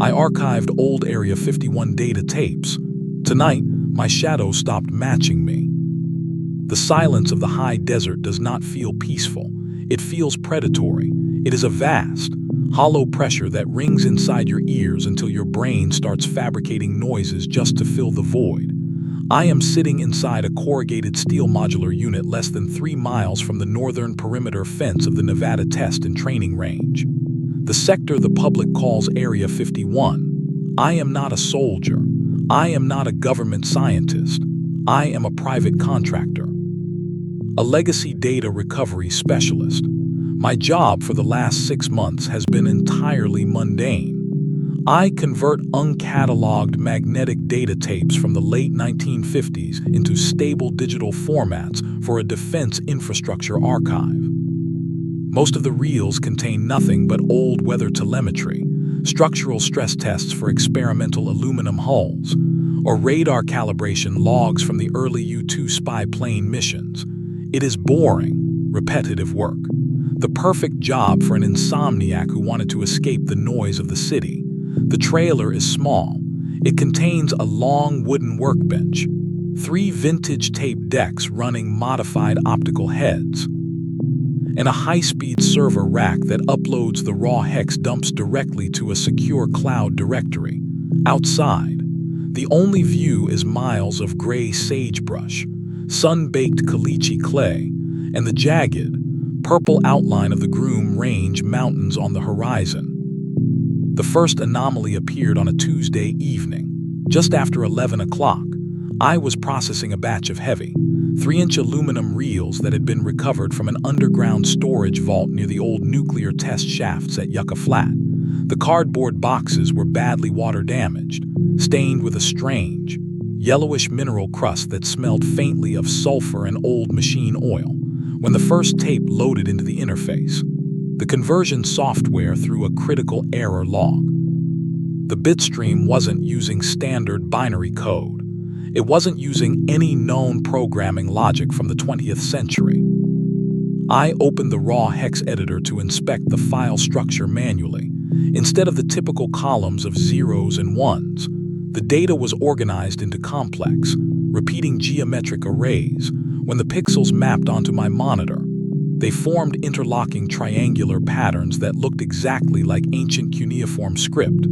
I archived old Area 51 data tapes. Tonight, my shadow stopped matching me. The silence of the high desert does not feel peaceful. It feels predatory. It is a vast, hollow pressure that rings inside your ears until your brain starts fabricating noises just to fill the void. I am sitting inside a corrugated steel modular unit less than 3 miles from the northern perimeter fence of the Nevada Test and Training Range. The sector the public calls Area 51. I am not a soldier. I am not a government scientist. I am a private contractor. A legacy data recovery specialist. My job for the last 6 months has been entirely mundane. I convert uncatalogued magnetic data tapes from the late 1950s into stable digital formats for a defense infrastructure archive. Most of the reels contain nothing but old weather telemetry, structural stress tests for experimental aluminum hulls, or radar calibration logs from the early U-2 spy plane missions. It is boring, repetitive work. The perfect job for an insomniac who wanted to escape the noise of the city. The trailer is small. It contains a long wooden workbench, 3 vintage tape decks running modified optical heads, and a high-speed server rack that uploads the raw hex dumps directly to a secure cloud directory. Outside, the only view is miles of gray sagebrush, sun-baked caliche clay, and the jagged, purple outline of the Groom Range Mountains on the horizon. The first anomaly appeared on a Tuesday evening. Just after 11 o'clock, I was processing a batch of heavy, 3-inch aluminum reels that had been recovered from an underground storage vault near the old nuclear test shafts at Yucca Flat. The cardboard boxes were badly water damaged, stained with a strange, yellowish mineral crust that smelled faintly of sulfur and old machine oil. When the first tape loaded into the interface, the conversion software threw a critical error log. The bitstream wasn't using standard binary code. It wasn't using any known programming logic from the 20th century. I opened the raw hex editor to inspect the file structure manually. Instead of the typical columns of zeros and ones, the data was organized into complex, repeating geometric arrays. When the pixels mapped onto my monitor, they formed interlocking triangular patterns that looked exactly like ancient cuneiform script.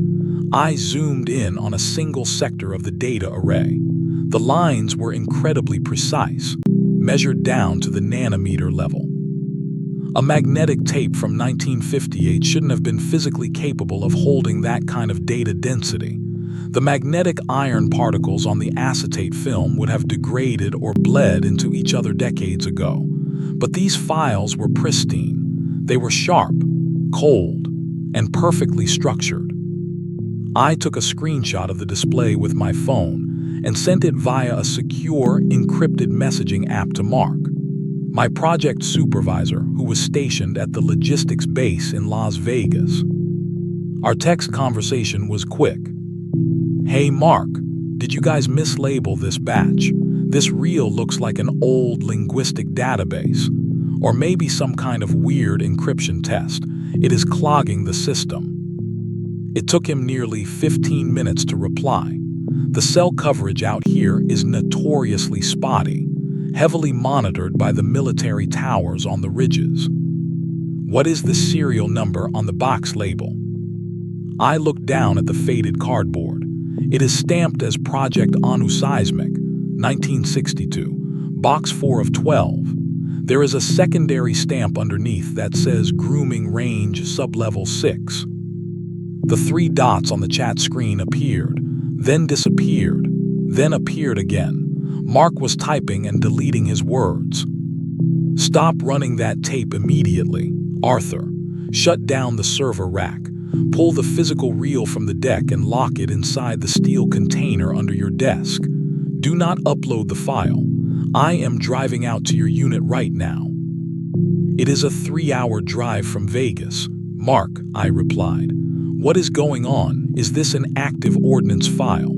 I zoomed in on a single sector of the data array. The lines were incredibly precise, measured down to the nanometer level. A magnetic tape from 1958 shouldn't have been physically capable of holding that kind of data density. The magnetic iron particles on the acetate film would have degraded or bled into each other decades ago. But these files were pristine. They were sharp, cold, and perfectly structured. I took a screenshot of the display with my phone and sent it via a secure, encrypted messaging app to Mark, my project supervisor who was stationed at the logistics base in Las Vegas. Our text conversation was quick. "Hey Mark, did you guys mislabel this batch? This reel looks like an old linguistic database, or maybe some kind of weird encryption test. It is clogging the system." It took him nearly 15 minutes to reply. "The cell coverage out here is notoriously spotty, heavily monitored by the military towers on the ridges. What is the serial number on the box label?" I looked down at the faded cardboard. It is stamped as Project Anunnaki, 1962, Box 4 of 12. There is a secondary stamp underneath that says Grooming Range Sublevel 6. The 3 dots on the chat screen appeared, then disappeared, then appeared again. Mark was typing and deleting his words. "Stop running that tape immediately, Arthur. Shut down the server rack. Pull the physical reel from the deck and lock it inside the steel container under your desk. Do not upload the file. I am driving out to your unit right now." "It is a 3-hour drive from Vegas, Mark," I replied. "What is going on? Is this an active ordnance file?"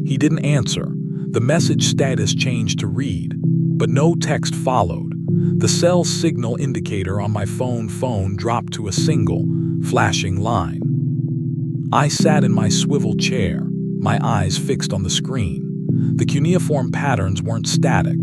He didn't answer. The message status changed to read, but no text followed. The cell signal indicator on my phone dropped to a single, flashing line. I sat in my swivel chair, my eyes fixed on the screen. The cuneiform patterns weren't static.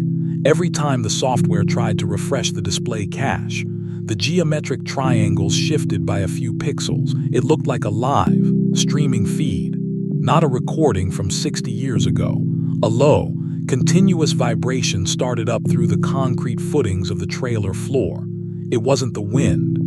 Every time the software tried to refresh the display cache, the geometric triangles shifted by a few pixels. It looked like a live, streaming feed, not a recording from 60 years ago. A low, continuous vibration started up through the concrete footings of the trailer floor. It wasn't the wind.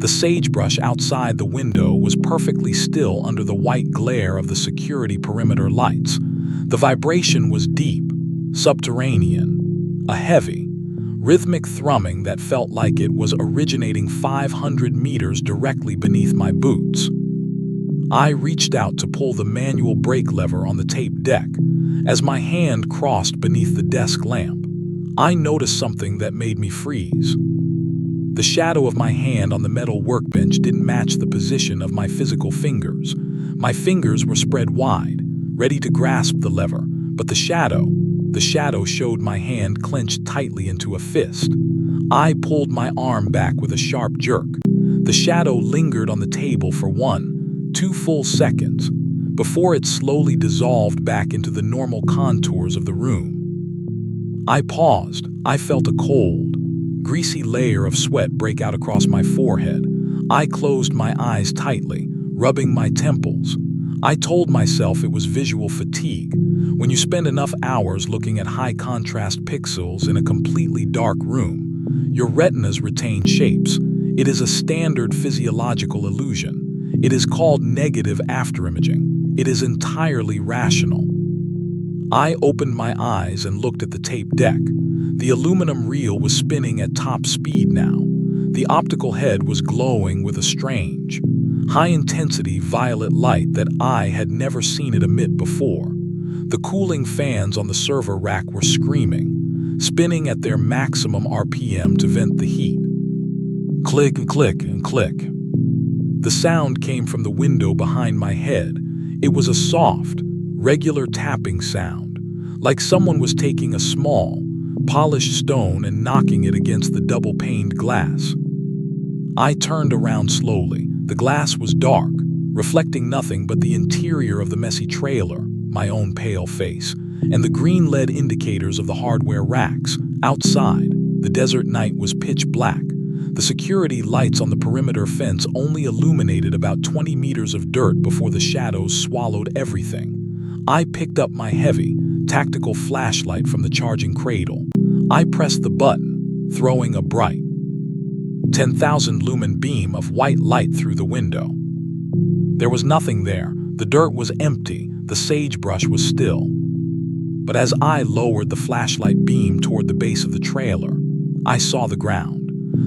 The sagebrush outside the window was perfectly still under the white glare of the security perimeter lights. The vibration was deep, subterranean, a heavy, rhythmic thrumming that felt like it was originating 500 meters directly beneath my boots. I reached out to pull the manual brake lever on the tape deck. As my hand crossed beneath the desk lamp, I noticed something that made me freeze. The shadow of my hand on the metal workbench didn't match the position of my physical fingers. My fingers were spread wide, ready to grasp the lever, but the shadow showed my hand clenched tightly into a fist. I pulled my arm back with a sharp jerk. The shadow lingered on the table for 1-2 full seconds, before it slowly dissolved back into the normal contours of the room. I paused. I felt a cold, greasy layer of sweat break out across my forehead. I closed my eyes tightly, rubbing my temples. I told myself it was visual fatigue. When you spend enough hours looking at high-contrast pixels in a completely dark room, your retinas retain shapes. It is a standard physiological illusion. It is called negative afterimaging. It is entirely rational. I opened my eyes and looked at the tape deck. The aluminum reel was spinning at top speed now. The optical head was glowing with a strange, high-intensity violet light that I had never seen it emit before. The cooling fans on the server rack were screaming, spinning at their maximum RPM to vent the heat. Click and click and click. The sound came from the window behind my head. It was a soft, regular tapping sound, like someone was taking a small, polished stone and knocking it against the double-paned glass. I turned around slowly. The glass was dark, reflecting nothing but the interior of the messy trailer, my own pale face, and the green LED indicators of the hardware racks. Outside, the desert night was pitch black. The security lights on the perimeter fence only illuminated about 20 meters of dirt before the shadows swallowed everything. I picked up my heavy, tactical flashlight from the charging cradle. I pressed the button, throwing a bright, 10,000 lumen beam of white light through the window. There was nothing there. The dirt was empty. The sagebrush was still. But as I lowered the flashlight beam toward the base of the trailer, I saw the ground.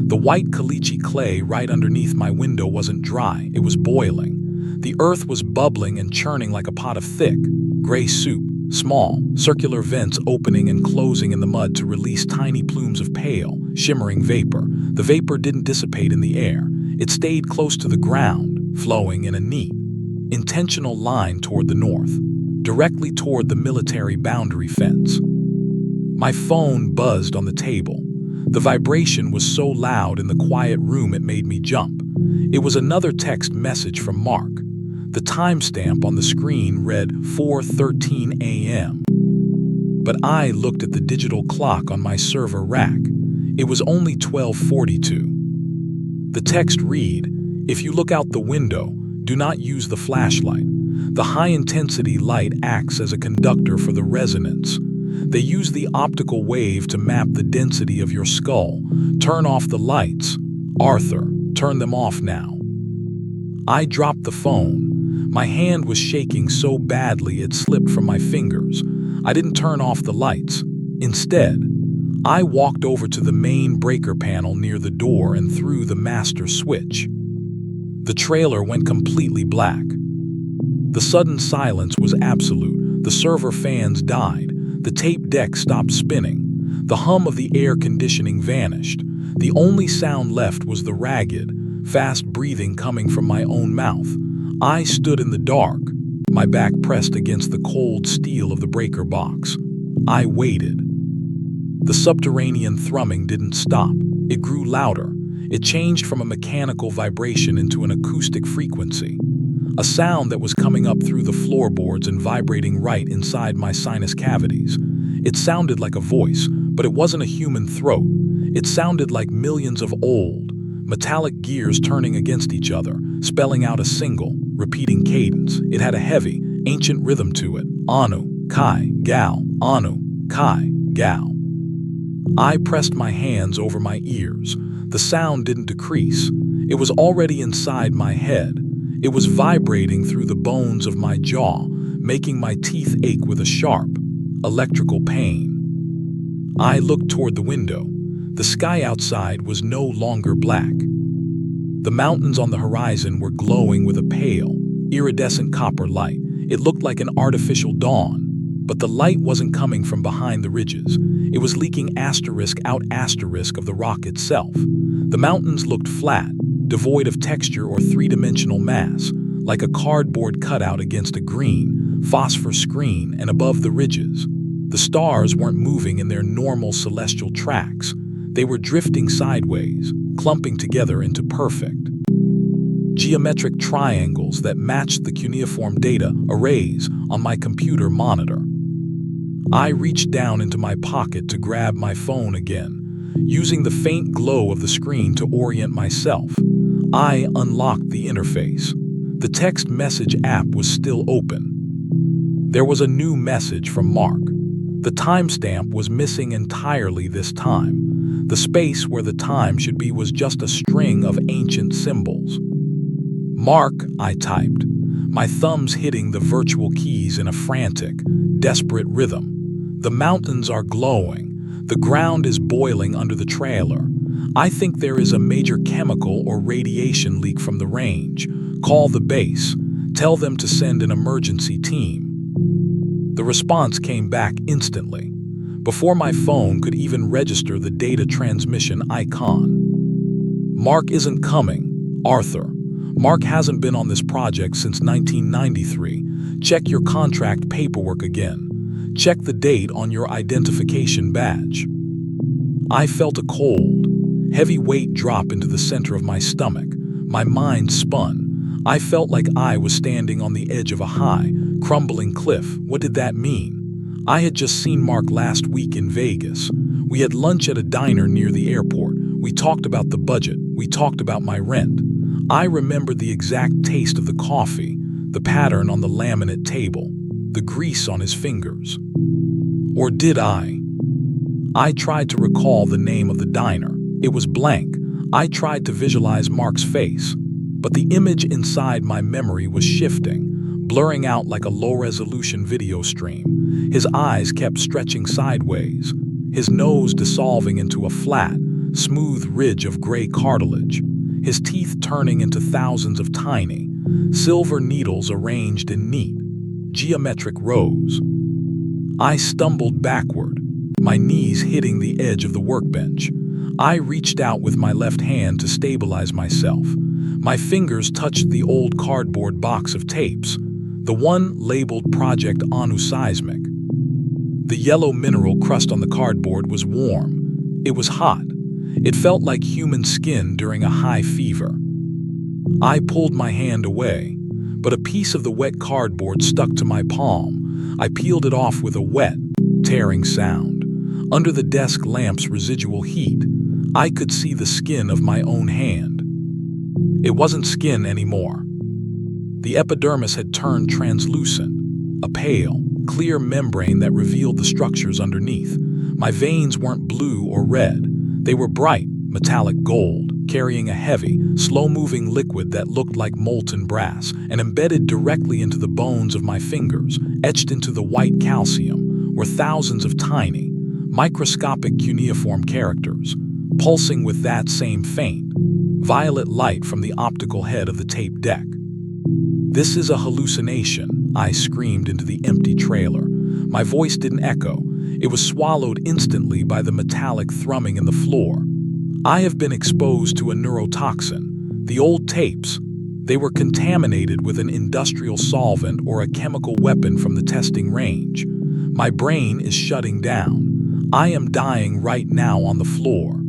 The white caliche clay right underneath my window wasn't dry. It was boiling. The earth was bubbling and churning like a pot of thick, gray soup. Small, circular vents opening and closing in the mud to release tiny plumes of pale, shimmering vapor. The vapor didn't dissipate in the air. It stayed close to the ground, flowing in a neat, intentional line toward the north, directly toward the military boundary fence. My phone buzzed on the table. The vibration was so loud in the quiet room it made me jump. It was another text message from Mark. The timestamp on the screen read 4:13 a.m. But I looked at the digital clock on my server rack. It was only 12:42. The text read, "If you look out the window, do not use the flashlight. The high-intensity light acts as a conductor for the resonance. They use the optical wave to map the density of your skull. Turn off the lights. Arthur, turn them off now." I dropped the phone. My hand was shaking so badly it slipped from my fingers. I didn't turn off the lights. Instead, I walked over to the main breaker panel near the door and threw the master switch. The trailer went completely black. The sudden silence was absolute. The server fans died. The tape deck stopped spinning. The hum of the air conditioning vanished. The only sound left was the ragged, fast breathing coming from my own mouth. I stood in the dark, my back pressed against the cold steel of the breaker box. I waited. The subterranean thrumming didn't stop. It grew louder. It changed from a mechanical vibration into an acoustic frequency. a sound that was coming up through the floorboards and vibrating right inside my sinus cavities. It sounded like a voice, but it wasn't a human throat. It sounded like millions of old, metallic gears turning against each other, spelling out a single, repeating cadence. It had a heavy, ancient rhythm to it. Anu, Kai, Gao, Anu, Kai, Gao. I pressed my hands over my ears. The sound didn't decrease. It was already inside my head. It was vibrating through the bones of my jaw, making my teeth ache with a sharp, electrical pain. I looked toward the window. The sky outside was no longer black. The mountains on the horizon were glowing with a pale, iridescent copper light. It looked like an artificial dawn, but the light wasn't coming from behind the ridges. It was leaking asterisk out asterisk of the rock itself. The mountains looked flat, devoid of texture or three-dimensional mass, like a cardboard cutout against a green, phosphor screen, and above the ridges, the stars weren't moving in their normal celestial tracks. They were drifting sideways, clumping together into perfect, geometric triangles that matched the cuneiform data arrays on my computer monitor. I reached down into my pocket to grab my phone again. Using the faint glow of the screen to orient myself, I unlocked the interface. The text message app was still open. There was a new message from Mark. The timestamp was missing entirely this time. The space where the time should be was just a string of ancient symbols. Mark, I typed, my thumbs hitting the virtual keys in a frantic, desperate rhythm. The mountains are glowing. The ground is boiling under the trailer. I think there is a major chemical or radiation leak from the range. Call the base. Tell them to send an emergency team. The response came back instantly, before my phone could even register the data transmission icon. Mark isn't coming, Arthur. Mark hasn't been on this project since 1993. Check your contract paperwork again. Check the date on your identification badge. I felt a cold, heavy weight drop into the center of my stomach. My mind spun. I felt like I was standing on the edge of a high, crumbling cliff. What did that mean? I had just seen Mark last week in Vegas. We had lunch at a diner near the airport. We talked about the budget. We talked about my rent. I remembered the exact taste of the coffee, the pattern on the laminate table, the grease on his fingers. Or did I? I tried to recall the name of the diner. It was blank. I tried to visualize Mark's face, but the image inside my memory was shifting, blurring out like a low-resolution video stream. His eyes kept stretching sideways, his nose dissolving into a flat, smooth ridge of gray cartilage, his teeth turning into thousands of tiny, silver needles arranged in neat, geometric rows. I stumbled backward, my knees hitting the edge of the workbench. I reached out with my left hand to stabilize myself. My fingers touched the old cardboard box of tapes, the one labeled Project Anu Seismic. The yellow mineral crust on the cardboard was warm. It was hot. It felt like human skin during a high fever. I pulled my hand away, but a piece of the wet cardboard stuck to my palm. I peeled it off with a wet, tearing sound. Under the desk lamp's residual heat, I could see the skin of my own hand. It wasn't skin anymore. The epidermis had turned translucent, a pale, clear membrane that revealed the structures underneath. My veins weren't blue or red. They were bright, metallic gold, carrying a heavy, slow-moving liquid that looked like molten brass, and embedded directly into the bones of my fingers, etched into the white calcium, were thousands of tiny, microscopic cuneiform characters, pulsing with that same faint, violet light from the optical head of the tape deck. "This is a hallucination," I screamed into the empty trailer. My voice didn't echo. It was swallowed instantly by the metallic thrumming in the floor. I have been exposed to a neurotoxin. The old tapes, they were contaminated with an industrial solvent or a chemical weapon from the testing range. My brain is shutting down. I am dying right now on the floor.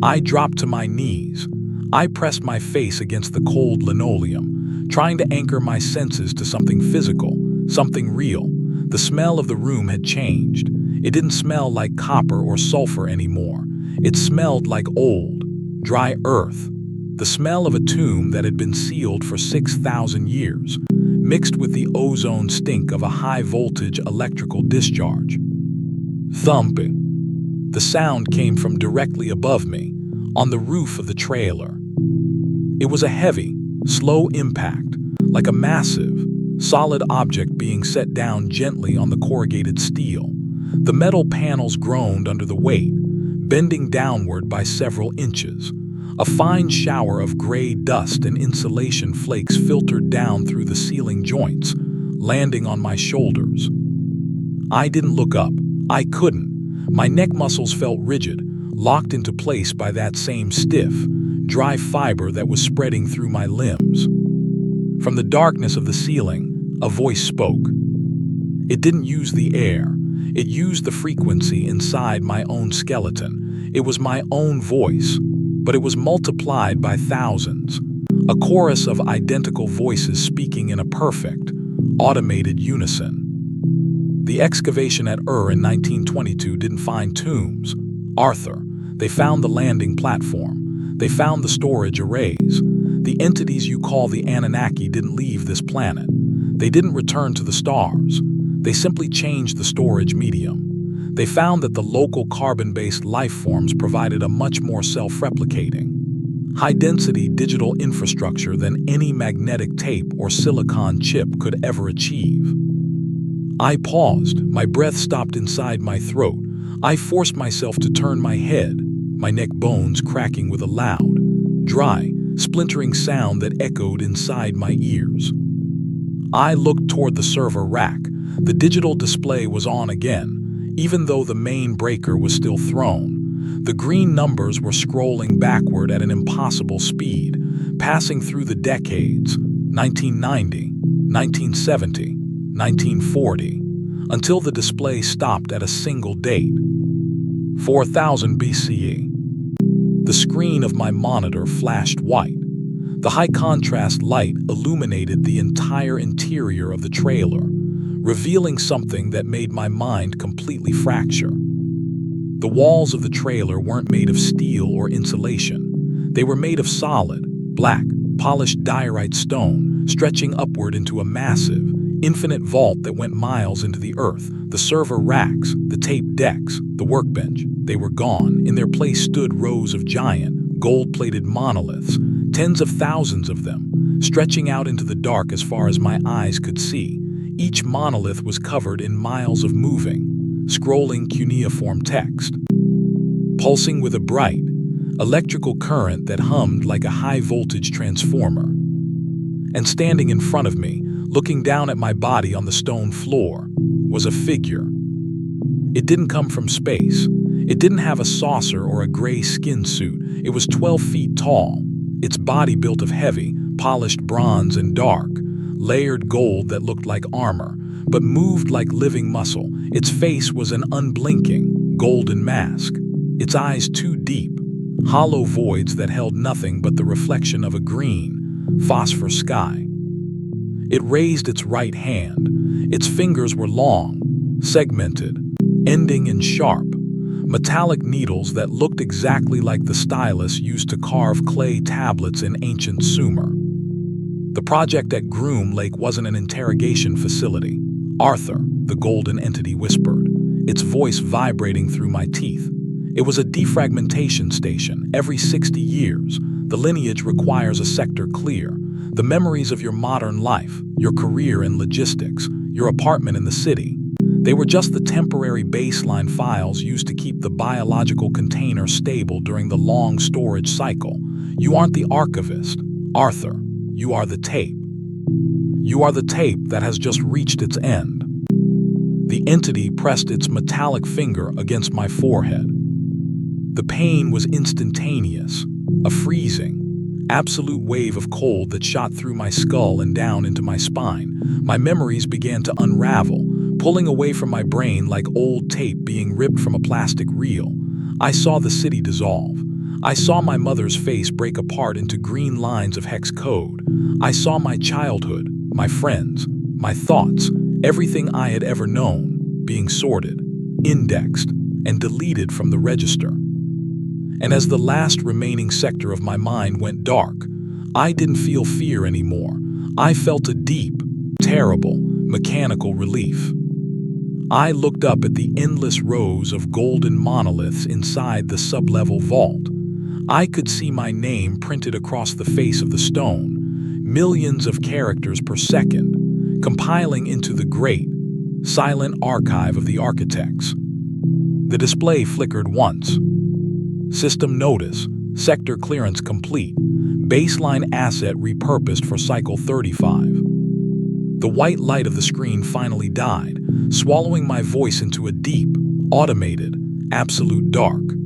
I dropped to my knees. I pressed my face against the cold linoleum, trying to anchor my senses to something physical, something real. The smell of the room had changed. It didn't smell like copper or sulfur anymore. It smelled like old, dry earth. The smell of a tomb that had been sealed for 6,000 years, mixed with the ozone stink of a high-voltage electrical discharge. Thumping. The sound came from directly above me, on the roof of the trailer. It was a heavy, slow impact, like a massive, solid object being set down gently on the corrugated steel. The metal panels groaned under the weight, bending downward by several inches. A fine shower of gray dust and insulation flakes filtered down through the ceiling joints, landing on my shoulders. I didn't look up. I couldn't. My neck muscles felt rigid, locked into place by that same stiff, dry fiber that was spreading through my limbs. From the darkness of the ceiling, a voice spoke. It didn't use the air. It used the frequency inside my own skeleton. It was my own voice, but it was multiplied by thousands. A chorus of identical voices speaking in a perfect, automated unison. The excavation at Ur in 1922 didn't find tombs, Arthur. They found the landing platform. They found the storage arrays. The entities you call the Anunnaki didn't leave this planet. They didn't return to the stars. They simply changed the storage medium. They found that the local carbon-based life forms provided a much more self-replicating, high-density digital infrastructure than any magnetic tape or silicon chip could ever achieve. I paused. My breath stopped inside my throat. I forced myself to turn my head, my neck bones cracking with a loud, dry, splintering sound that echoed inside my ears. I looked toward the server rack. The digital display was on again, even though the main breaker was still thrown. The green numbers were scrolling backward at an impossible speed, passing through the decades, 1990, 1970, 1940, until the display stopped at a single date, 4000 BCE. The screen of my monitor flashed white. The high-contrast light illuminated the entire interior of the trailer, revealing something that made my mind completely fracture. The walls of the trailer weren't made of steel or insulation. They were made of solid, black, polished diorite stone, stretching upward into a massive, infinite vault that went miles into the earth. The server racks, the tape decks, the workbench, they were gone. In their place stood rows of giant, gold-plated monoliths, tens of thousands of them, stretching out into the dark as far as my eyes could see. Each monolith was covered in miles of moving, scrolling cuneiform text, pulsing with a bright, electrical current that hummed like a high-voltage transformer. And standing in front of me, looking down at my body on the stone floor, was a figure. It didn't come from space. It didn't have a saucer or a gray skin suit. It was 12 feet tall, its body built of heavy, polished bronze and dark, layered gold that looked like armor, but moved like living muscle. Its face was an unblinking, golden mask. Its eyes too deep, hollow voids that held nothing but the reflection of a green, phosphor sky. It raised its right hand. Its fingers were long, segmented, ending in sharp, metallic needles that looked exactly like the stylus used to carve clay tablets in ancient Sumer. The project at Groom Lake wasn't an interrogation facility. Arthur, the golden entity whispered, its voice vibrating through my teeth. It was a defragmentation station. Every 60 years, the lineage requires a sector clear. The memories of your modern life, your career in logistics, your apartment in the city, they were just the temporary baseline files used to keep the biological container stable during the long storage cycle. You aren't the archivist, Arthur. You are the tape. You are the tape that has just reached its end. The entity pressed its metallic finger against my forehead. The pain was instantaneous, a freezing, absolute wave of cold that shot through my skull and down into my spine. My memories began to unravel, pulling away from my brain like old tape being ripped from a plastic reel. I saw the city dissolve. I saw my mother's face break apart into green lines of hex code. I saw my childhood, my friends, my thoughts, everything I had ever known, being sorted, indexed, and deleted from the register. And as the last remaining sector of my mind went dark, I didn't feel fear anymore. I felt a deep, terrible, mechanical relief. I looked up at the endless rows of golden monoliths inside the sublevel vault. I could see my name printed across the face of the stone, millions of characters per second, compiling into the great, silent archive of the architects. The display flickered once. System notice, sector clearance complete, baseline asset repurposed for cycle 35. The white light of the screen finally died, swallowing my voice into a deep, automated, absolute dark.